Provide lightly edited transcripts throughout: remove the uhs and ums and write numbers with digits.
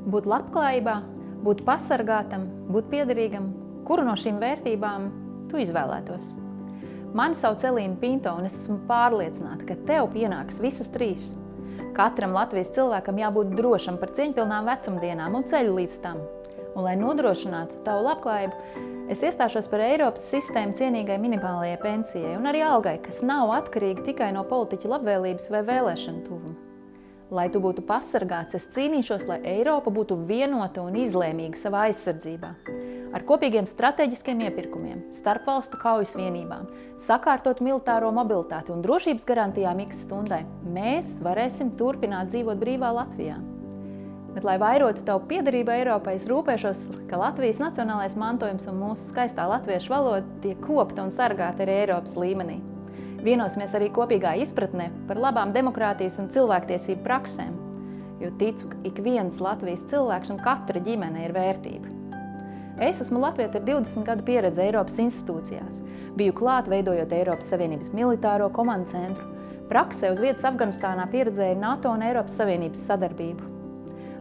Būt labklājībā, būt pasargātam, būt piederīgam, kuru no šīm vērtībām tu izvēlētos? Mani sauc Elīna Pinto, un es esmu pārliecināta, ka tev pienāks visas trīs. Katram Latvijas cilvēkam jābūt drošam par cieņpilnām vecumdienām un ceļu līdz tam. Un, lai nodrošinātu tavu labklājību, es iestāšos par Eiropas sistēmu cienīgai minimālajai pensijai un arī algai, kas nav atkarīga tikai no politiķu labvēlības vai vēlēšanu tuvuma. Lai tu būtu pasargāts, es cīnīšos, lai Eiropa būtu vienota un izlēmīga savā aizsardzībā. Ar kopīgiem strateģiskiem iepirkumiem, starpvalstu kaujas vienībām, sakārtot militāro mobilitāti un drošības garantijām ik stundai, mēs varēsim turpināt dzīvot brīvā Latvijā. Bet, lai vairotu tavu piederību Eiropai, es rūpēšos, ka Latvijas nacionālais mantojums un mūsu skaistā latviešu valoda tiek kopta un sargāta arī Eiropas līmenī. Vienosimies arī kopīgā izpratnē par labām demokrātijas un cilvēktiesību praksēm, jo ticu, ka ik viens Latvijas cilvēks un katra ģimene ir vērtība. Es esmu latviete ar 20 gadu pieredzi Eiropas institūcijās, biju klāt veidojot Eiropas Savienības militāro komandu centru, praksē uz vietas Afganistānā pieredzēju NATO un Eiropas Savienības sadarbību.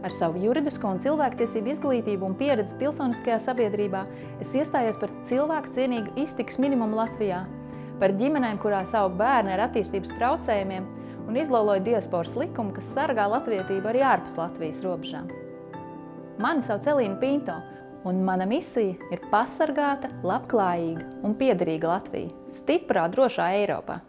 Ar savu juridisko un cilvēktiesību izglītību un pieredzi pilsoniskajā sabiedrībā es iestājos par cilvēku cienīgu iztikas minimumu Latvijā, par ģimenēm, kurās aug bērni ar attīstības traucējumiem un izloloju diasporas likumu, kas sargā latvietību arī ārpus Latvijas robežām. Mani sauc Elīna Pinto, un mana misija ir pasargāta, labklājīga un piederīga Latvija, stiprā, drošā Eiropā.